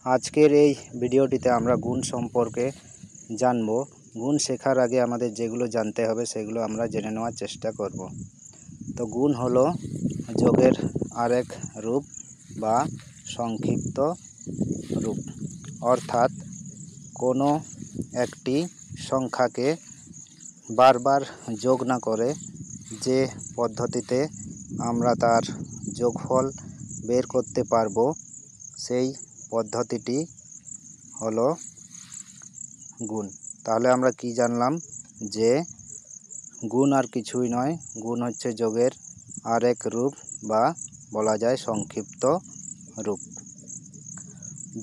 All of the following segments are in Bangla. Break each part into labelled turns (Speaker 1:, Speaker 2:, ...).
Speaker 1: আজকের এই ভিডিওটিতে আমরা গুণ সম্পর্কে জানব। গুণ শেখার আগে আমাদের যেগুলো জানতে হবে সেগুলো আমরা জেনে নেওয়ার চেষ্টা করব। তো গুণ হলো যোগের আরেক রূপ বা সংক্ষিপ্ত রূপ, অর্থাৎ কোনো একটি সংখ্যাকে বারবার যোগ না করে যে পদ্ধতিতে আমরা তার যোগফল বের করতে পারবো সেই পদ্ধতিটি হলো গুণ। তাহলে আমরা কি জানলাম যে গুণ আর কিছুই নয়, গুণ হচ্ছে যোগের আরেক রূপ বা বলা যায় সংক্ষিপ্ত রূপ।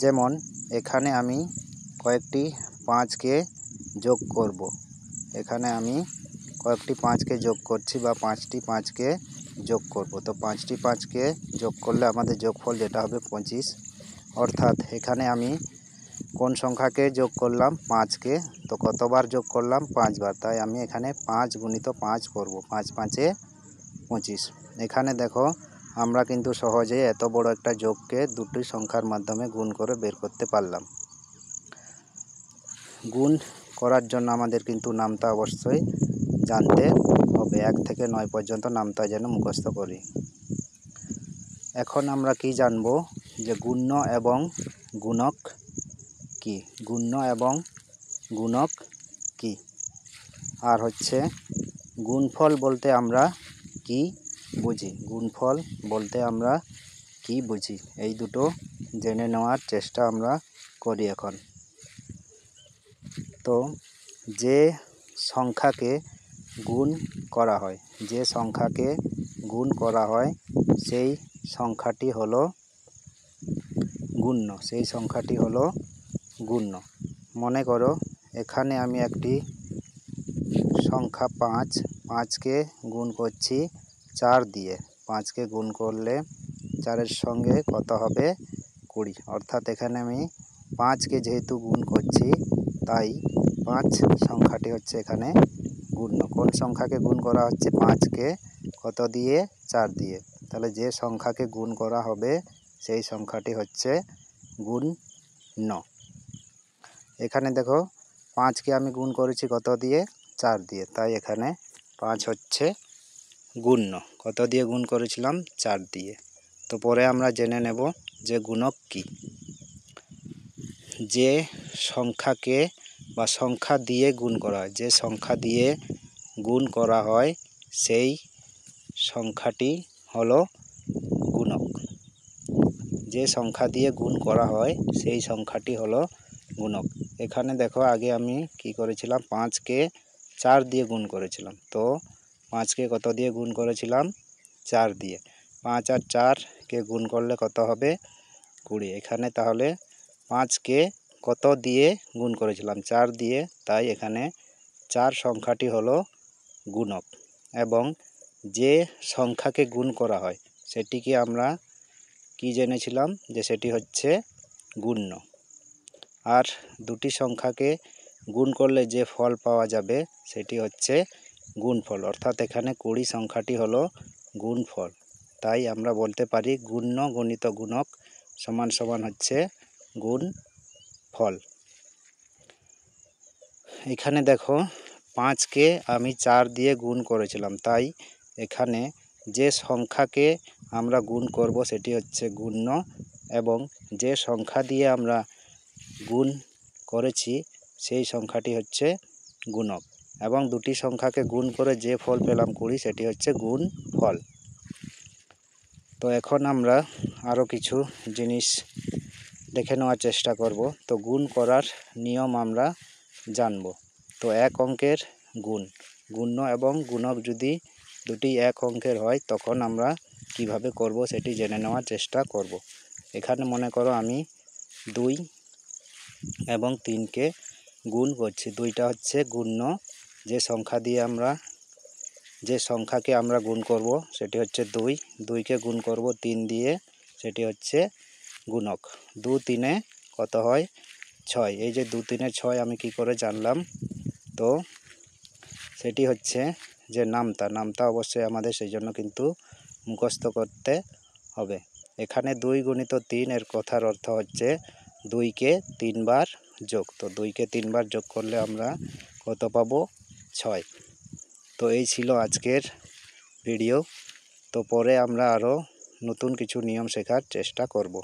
Speaker 1: যেমন এখানে আমি কয়েকটি 5কে যোগ করব। এখানে আমি কয়েকটি 5কে যোগ করছি বা 5টি 5কে যোগ করব। তো 5টি 5কে যোগ করলে আমাদের যোগফল যেটা হবে 25। অর্থাৎ এখানে আমি কোন সংখ্যাকে যোগ করলাম? 5কে। তো কতবার যোগ করলাম? 5 বার। তাই আমি এখানে 5 গুণিত 5 করব। 5 5-এ 25। এখানে দেখো আমরা কিন্তু সহজেই এত বড় একটা যোগকে দুটি সংখ্যার মাধ্যমে গুণ করে বের করতে পারলাম। গুণ করার জন্য আমাদের কিন্তু নামতা অবশ্যই জানতে হবে। 1 থেকে 9 পর্যন্ত নামতা যেন মুখস্থ করি। এখন আমরা কি জানব যে গুণ্য এবং গুণক কি? গুণ্য এবং গুণক কি? আর হচ্ছে গুণফল বলতে আমরা কি বুঝি? গুণফল বলতে আমরা কি বুঝি? এই দুটো জেনে নেওয়ার চেষ্টা আমরা করি এখন। তো যে সংখ্যাকে গুণ করা হয়, যে সংখ্যাকে গুণ করা হয় সেই সংখ্যাটি হলো গুণ্য। সেই সংখ্যাটি হলো গুণ্য। মনে করো এখানে আমি একটি সংখ্যা 5কে গুণ করছি 4 দিয়ে। 5কে গুণ করলে 4-এর সঙ্গে কত হবে? 20। অর্থাৎ এখানে আমি 5কে যেহেতু গুণ করছি তাই 5 সংখ্যাটি হচ্ছে এখানে গুণ্য। কোন সংখ্যাকে গুণ করা হচ্ছে? 5কে কত দিয়ে? 4 দিয়ে। তাহলে যে সংখ্যাকে গুণ করা হবে সেই সংখ্যাটি হচ্ছে গুণ্য। এখানে দেখো 5কে আমি গুণ করেছি কত দিয়ে? 4 দিয়ে। তাই এখানে 5 হচ্ছে গুণ্য। কত দিয়ে গুণ করেছিলাম? 4 দিয়ে। তো পরে আমরা জেনে নেব যে গুণক কি। যে সংখ্যাকে বা সংখ্যা দিয়ে গুণ করা হয়, যে সংখ্যা দিয়ে গুণ করা হয় সেই সংখ্যাটি হলো গুণক। যে সংখ্যা দিয়ে গুণ করা হয় সেই সংখ্যাটি হলো গুণক। এখানে দেখো আগে আমি কি করেছিলাম? 5কে 4 দিয়ে গুণ করেছিলাম। তো 5কে কত দিয়ে গুণ করেছিলাম? 4 দিয়ে। 5 আর 4কে গুণ করলে কত হবে? 20। এখানে তাহলে 5কে কত দিয়ে গুণ করেছিলাম? 4 দিয়ে। তাই এখানে 4 সংখ্যাটি হলো গুণক। এবং যে সংখ্যাকে গুণ করা হয় সেটিকে আমরা কি জেনেছিলাম? যে সেটি হচ্ছে গুণ্য। আর দুটি সংখ্যাকে গুণ করলে যে ফল পাওয়া যাবে সেটি হচ্ছে গুণফল। অর্থাৎ এখানে 20 সংখ্যাটি হলো গুণফল। তাই আমরা বলতে পারি গুণ্য গণিত গুণক সমান সমান হচ্ছে গুণফল। এখানে দেখো 5কে আমি 4 দিয়ে গুণ করেছিলাম। তাই এখানে যে সংখ্যাকে আমরা গুণ করব সেটি হচ্ছে গুণ্য এবং যে সংখ্যা দিয়ে আমরা গুণ করেছি সেই সংখ্যাটি হচ্ছে গুণক। এবং দুটি সংখ্যাকে গুণ করে যে ফল পেলাম 20 সেটি হচ্ছে গুণফল। তো এখন আমরা আরও কিছু জিনিস দেখে নেওয়ার চেষ্টা করব। তো গুণ করার নিয়ম আমরা জানব। তো এক অঙ্কের গুণ, গুণ্য এবং গুণক যদি দুটি এক অঙ্কের হয় তখন আমরা কিভাবে করব সেটি জেনে নেওয়ার চেষ্টা করব। এখানে মনে করো আমি 2 এবং 3কে গুণ করছি। 2টা হচ্ছে গুণ্য। যে সংখ্যাকে আমরা গুণ করব সেটি হচ্ছে 2। 2কে গুণ করব 3 দিয়ে, সেটি হচ্ছে গুণক। 2 3-এ কত হয়? 6। এই যে 2 3-এ 6 আমি কি করে জানলাম? তো সেটি হচ্ছে যে নামতা অবশ্যই আমাদের সেই জন্য কিন্তু মুখস্থ করতে হবে। এখানে 2 গুণিত 3 এর কথার অর্থ হচ্ছে 2কে 3 বার যোগ। তো 2কে 3 বার যোগ করলে আমরা কত পাবো? 6। তো এই ছিল আজকের ভিডিও। তো পরে আমরা আরও নতুন কিছু নিয়ম শেখার চেষ্টা করব।